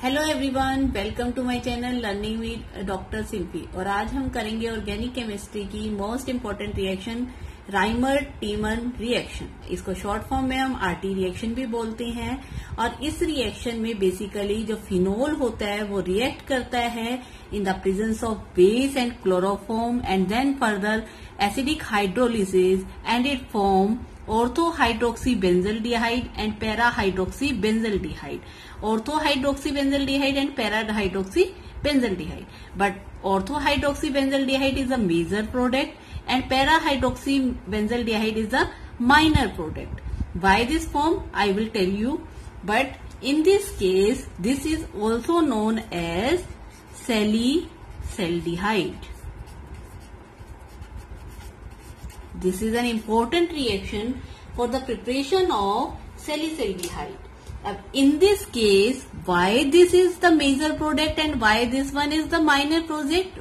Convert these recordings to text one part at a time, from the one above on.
Hello everyone, welcome to my channel learning with doctor Silfi. और आज हम करेंगे ऑर्गेनिक केमिस्ट्री की most important reaction Reimer Tiemann reaction. इसको शॉर्ट फॉर्म में हम आरटी रिएक्शन भी बोलते हैं। और इस रिएक्शन में बेसिकली जो फिनोल होता है वो रिएक्ट करता है in the presence of base and chloroform and then further acidic hydrolysis and it form ortho-hydroxybenzaldehyde and para-hydroxybenzaldehyde. Ortho-hydroxybenzaldehyde and para-hydroxybenzaldehyde. But ortho-hydroxybenzaldehyde is a major product and para-hydroxybenzaldehyde is a minor product. Why this form? I will tell you. But in this case, this is also known as salicylaldehyde. This is an important reaction for the preparation of salicylaldehyde. In this case, why this is the major product and why this one is the minor product?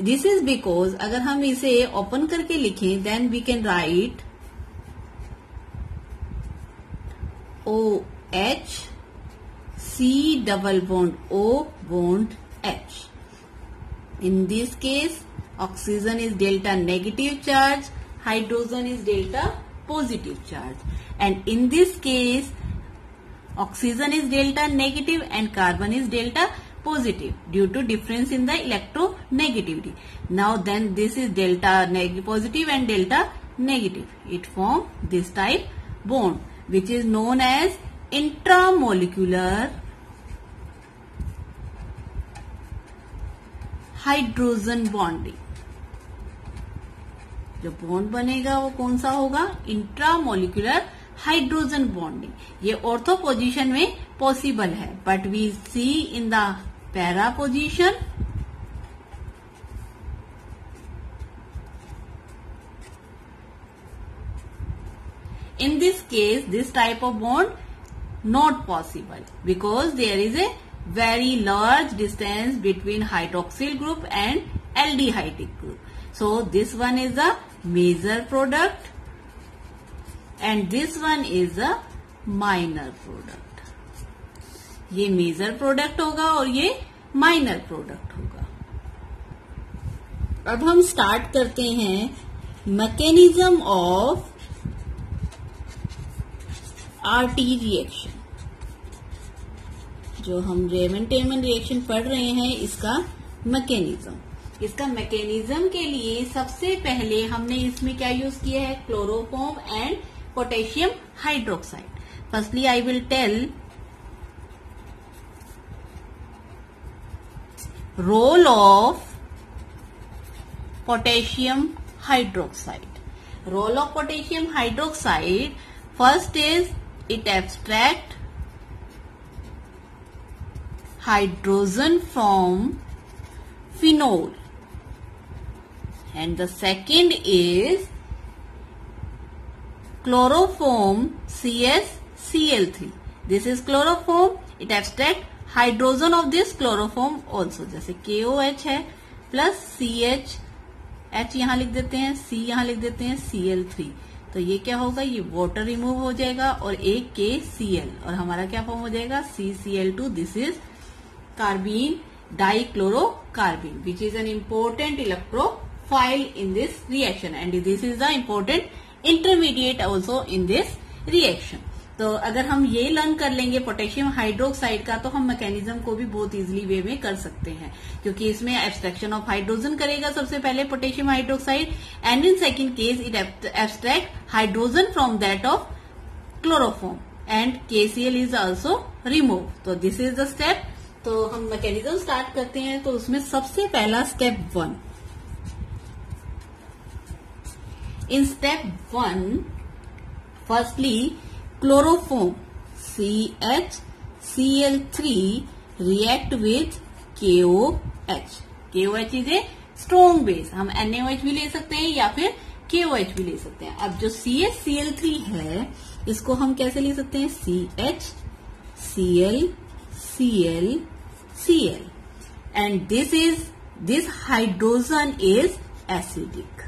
This is because अगर हम इसे open करके लिखें, then we can write OH C double bond O bond H. In this case, oxygen is delta negative charge, hydrogen is delta positive charge. And in this case, oxygen is delta negative and carbon is delta positive due to difference in the electronegativity. Now then this is delta positive and delta negative. It forms this type bond which is known as intramolecular hydrogen bonding. जो bond बनेगा वो कौन सा होगा? Intramolecular hydrogen bonding. ये ortho position में possible है, but we see in the para position. In this case, this type of bond not possible because there is a very large distance between hydroxyl group and aldehydic group. So this one is a major product and this one is a minor product. ये major product होगा और ये minor product होगा। अब हम start करते हैं mechanism of RT reaction। जो हम रेमन-टेमन रिएक्शन पढ़ रहे हैं इसका मैकेनिज्म के लिए सबसे पहले हमने इसमें क्या यूज किया है? Chloroform and potassium hydroxide. Firstly I will tell role of potassium hydroxide. Role of potassium hydroxide, first is it abstract hydrogen from phenol and the second is chloroform CsCl3. This is chloroform, it abstracts hydrogen of this chloroform also, जैसे KOH है plus CH, H यहाँ लिख देते हैं, C यहाँ लिख देते हैं, Cl3। तो ये क्या होगा? ये वाटर रिमूव हो जाएगा और एक KCl और हमारा क्या फॉर्म हो जाएगा? CCl2। This is carbene dichlorocarbene, which is an important electrophile in this reaction and this is the important intermediate also in this reaction. तो अगर हम ये लर्न कर लेंगे पोटेशियम हाइड्रोक्साइड का तो हम मैकेनिज्म को भी बहुत इजीली वे में कर सकते हैं, क्योंकि इसमें एब्स्ट्रैक्शन ऑफ हाइड्रोजन करेगा सबसे पहले potassium hydroxide and in second case it abstract hydrogen from that of chloroform and KCl is also remove. तो दिस इज द स्टेप। तो हम मैकेनिज्म स्टार्ट करते हैं। तो उसमें सबसे पहला step 1। In step 1 firstly chloroform CHCl3 react with KOH। KOH is a strong base. हम NaOH भी ले सकते हैं या फिर KOH भी ले सकते हैं। अब जो CHCl3 है इसको हम कैसे ले सकते हैं? CHCl and this hydrogen is acidic.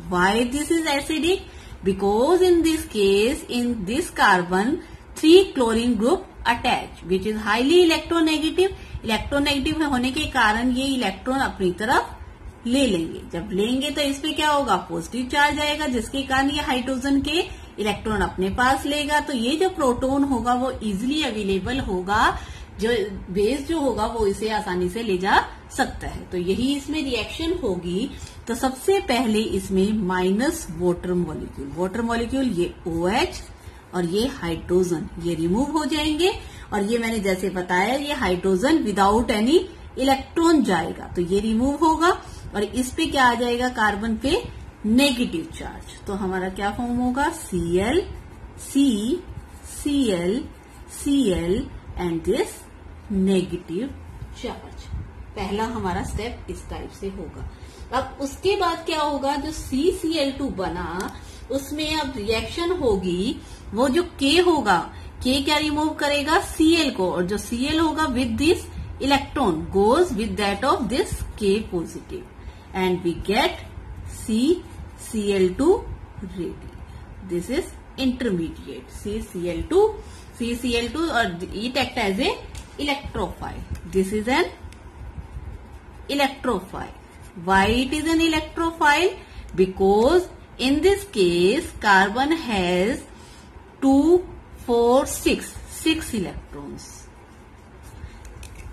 Why this is acidic? Because in this case, in this carbon 3 chlorine group attach which is highly electronegative. Electronegative होने के कारण ये इलेक्ट्रॉन अपनी तरफ ले लेंगे। जब लेंगे तो इस पे क्या होगा, पॉजिटिव चार्ज आएगा, जिसके कारण ये हाइड्रोजन के इलेक्ट्रॉन अपने पास लेगा। तो ये जो प्रोटॉन होगा वो इजिली अवेलेबल होगा, जो बेस जो होगा वो इसे आसानी से ले जा सकता है। तो यही इसमें रिएक्शन होगी। तो सबसे पहले इसमें minus water molecule, water molecule ये OH और ये हाइड्रोजन ये रिमूव हो जाएंगे। और ये मैंने जैसे बताया ये हाइड्रोजन विदाउट एनी इलेक्ट्रॉन जाएगा, तो ये रिमूव होगा और इस पे क्या आ जाएगा, कार्बन पे नेगेटिव चार्ज। तो हमारा क्या फॉर्म होगा, Cl, C, Cl, Cl and this negative charge. पहला हमारा स्टेप इस टाइप से होगा। अब उसके बाद क्या होगा, जो CCl2 बना उसमें अब रिएक्शन होगी, वो जो K होगा, K क्या रिमूव करेगा, Cl को, और जो Cl होगा with this electron goes with that of this K positive and we get CCl2 ready. This is intermediate CCl2 or it act as a electrophile. This is an electrophile. Why it is an electrophile? Because in this case carbon has 2, 4, 6 electrons.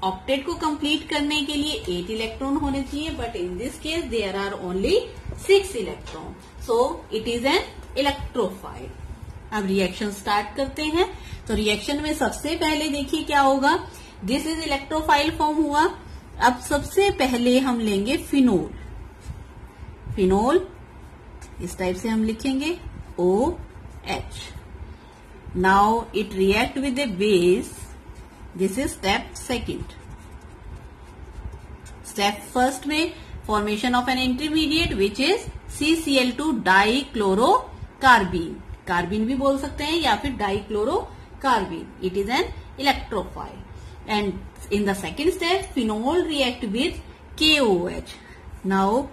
Octet को complete करने के लिए 8 electron होने चाहिए, but in this case there are only 6 electron, so it is an electrophile. अब reaction start करते हैं। तो रिएक्शन में सबसे पहले देखिए क्या होगा, दिस इज इलेक्ट्रोफाइल फॉर्म हुआ। अब सबसे पहले हम लेंगे फिनोल। फिनोल इस टाइप से हम लिखेंगे OH। Now it react with A base. This is step second. Step first में formation of an intermediate which is CCl2 dichlorocarbene. Carbene भी बोल सकते हैं या फिर डाइक्लोरोकार्बीन. It is an electrophile. And in the second step, phenol react with KOH. Now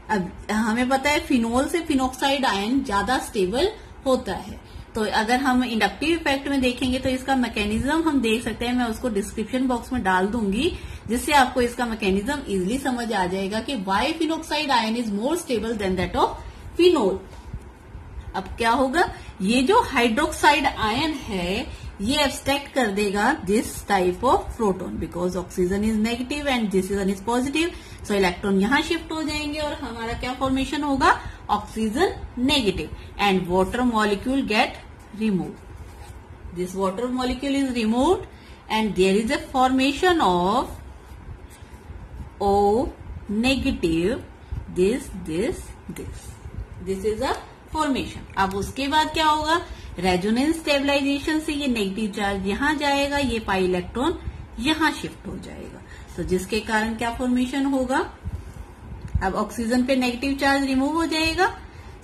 अब हमें पता है फिनोल से फिनोक्साइड आयन ज्यादा स्टेबल होता है। तो अगर हम इंडक्टिव इफेक्ट में देखेंगे तो इसका मैकेनिज्म हम देख सकते हैं, मैं उसको डिस्क्रिप्शन बॉक्स में डाल दूंगी, जिससे आपको इसका मैकेनिज्म इजिली समझ आ जाएगा कि why phenoxide ion is more stable than that of phenol. अब क्या होगा, ये जो हाइड्रोक्साइड आयन है ये एब्स्ट्रैक्ट कर देगा this type of proton, because oxygen is negative and this is positive, so electron यहां शिफ्ट हो जाएंगे और हमारा क्या फॉर्मेशन होगा, oxygen negative and water molecule get removed. This water molecule is removed and there is a formation of O negative, this. This is a formation. अब उसके बाद क्या होगा, रेजोनेंस स्टेबलाइजेशन से ये नेगेटिव चार्ज यहां जाएगा, ये पाई इलेक्ट्रॉन यहां शिफ्ट हो जाएगा, तो जिसके कारण क्या फॉर्मेशन होगा, अब ऑक्सीजन पे नेगेटिव चार्ज रिमूव हो जाएगा,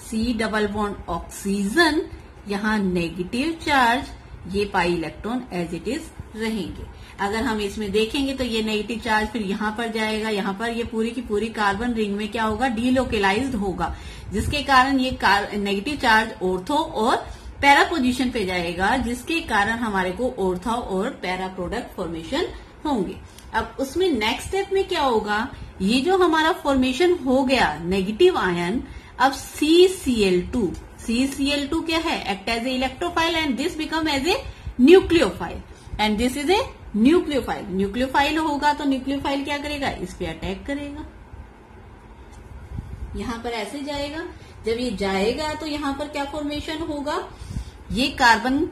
C डबल बॉन्ड ऑक्सीजन, यहाँ नेगेटिव चार्ज, ये pi electron as it is रहेंगे। अगर हम इसमें देखेंगे तो ये नेगेटिव चार्ज फिर यहाँ पर जाएगा, यहाँ पर ये पूरी की पूरी कार्बन रिंग में क्या होगा, डीलोकेलाइज्ड होगा, जिसके कारण ये नेगेटिव चार्ज ऑर्थो और पैरा पोजीशन पे जाएगा, जिसके कारण हमारे को ऑर्थो और पैरा प्रोडक्ट फॉर्मेशन होंगे। अब उसमें नेक्स्ट स्टेप में क्या होगा, ये जो हमारा फॉर्मेशन हो गया नेगेटिव आयन, अब CCl2 क्या है, act as a electrophile and this become as a nucleophile and this is a nucleophile. Nucleophile होगा तो न्यूक्लियोफाइल क्या करेगा, इस पे अटैक करेगा, यहां पर ऐसे जाएगा। जब ये जाएगा तो यहां पर क्या फॉर्मेशन होगा, ये कार्बन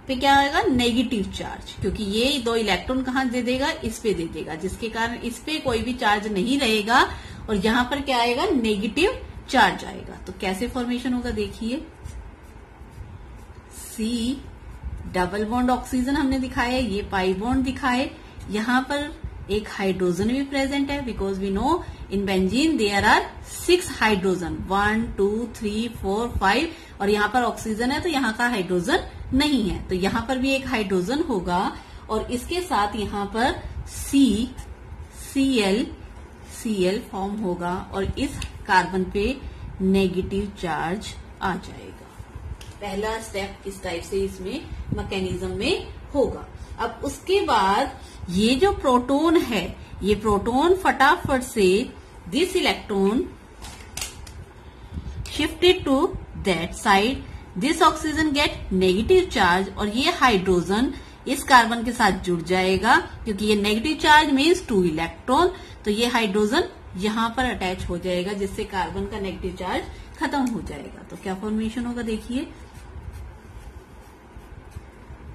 पे क्या आएगा, नेगेटिव चार्ज, क्योंकि ये 2 इलेक्ट्रॉन कहां दे देगा, इस पे दे देगा, जिसके कारण इस पे कोई भी चार्ज नहीं रहेगा और यहां पर क्या आएगा, नेगेटिव चार्ज आएगा। तो कैसे फॉर्मेशन होगा देखिए, C डबल बॉन्ड ऑक्सीजन हमने दिखाया, ये पाई बॉन्ड दिखाए, यहां पर एक हाइड्रोजन भी प्रेजेंट है, because we know in benzene there are 6 hydrogen, 1 2 3 4 5, और यहां पर ऑक्सीजन है तो यहां का हाइड्रोजन नहीं है, तो यहां पर भी एक हाइड्रोजन होगा और इसके साथ यहां पर Cl फॉर्म होगा और इस कार्बन पे नेगेटिव चार्ज आ जाएगा। पहला स्टेप इस टाइप से इसमें मैकेनिज्म में होगा। अब उसके बाद ये जो प्रोटॉन है, ये प्रोटॉन फटाफट से this electron shifted to that side, this oxygen get negative charge, और ये हाइड्रोजन इस कार्बन के साथ जुड़ जाएगा, क्योंकि ये नेगेटिव चार्ज मीन्स 2 इलेक्ट्रॉन, तो ये हाइड्रोजन यहां पर अटैच हो जाएगा, जिससे कार्बन का नेगेटिव चार्ज खत्म हो जाएगा। तो क्या फॉर्मेशन होगा देखिए,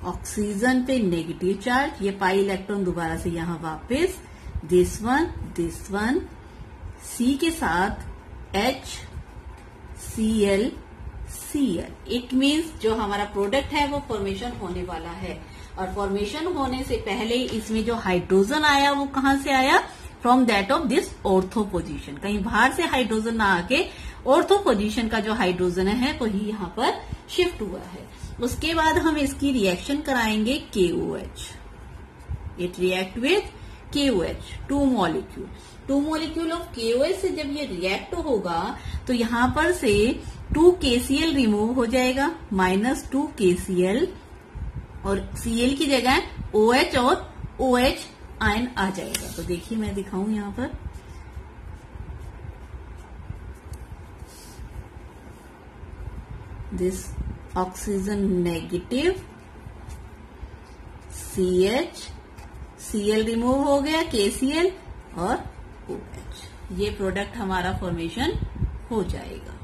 ऑक्सीजन पे नेगेटिव चार्ज, ये पाई इलेक्ट्रॉन दोबारा से यहां वापस, दिस वन सी के साथ H Cl Cl, it means जो हमारा प्रोडक्ट है वो फॉर्मेशन होने वाला है। और फॉर्मेशन होने से पहले इसमें जो हाइड्रोजन आया वो कहां से आया, from that of this ortho position, कहीं बाहर से हाइड्रोजन ना आके ऑर्थो पोजीशन का जो हाइड्रोजन है वही यहाँ पर शिफ्ट हुआ है। उसके बाद हम इसकी रिएक्शन कराएंगे KOH, it react with KOH, 2 molecule of KOH से जब ये रिएक्ट होगा तो यहाँ पर से 2 KCl रिमूव हो जाएगा, -2 KCl, और Cl की जगह OH और OH आयन आ जाएगा। तो देखिए मैं दिखाऊं यहां पर, this oxygen negative CH, Cl remove हो गया, KCl और OH, ये प्रोडक्ट हमारा फॉर्मेशन हो जाएगा।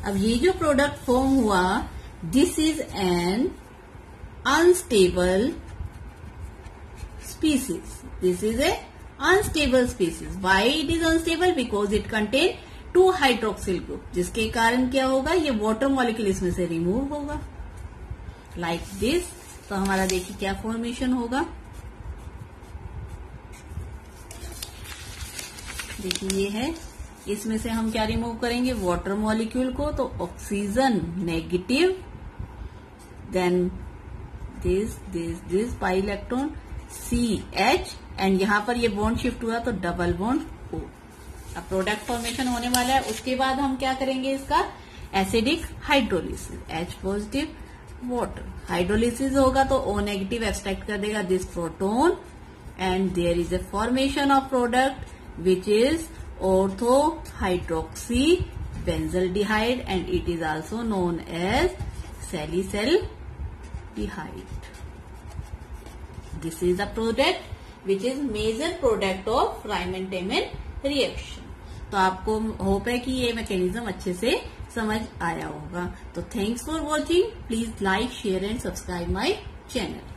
अब ये जो प्रोडक्ट फॉर्म हुआ, this is an unstable species. This is a unstable species. Why it is unstable? Because it contain 2 hydroxyl group, जिसके कारण क्या होगा, ये वाटर मॉलिक्यूल इसमें से रिमूव होगा, लाइक दिस। तो हमारा देखिए क्या फॉर्मेशन होगा, देखिए ये है, इसमें से हम क्या रिमूव करेंगे, वाटर मॉलिक्यूल को, तो oxygen negative, then this pi electron CH, and यहां पर ये बॉन्ड शिफ्ट हुआ तो डबल बॉन्ड O। अब प्रोडक्ट फॉर्मेशन होने वाला है। उसके बाद हम क्या करेंगे, इसका acidic hydrolysis, H positive water, hydrolysis होगा तो O नेगेटिव एक्सट्रैक्ट कर देगा this proton, and there is a formation of product which is ortho hydroxy benzaldehyde, and it is also known as salicylaldehyde. This is the product which is major product of Riemann-Tammany reaction. तो आपको hope है कि ये mechanism अच्छे से समझ आया होगा। तो thanks for watching, please like, share and subscribe my channel.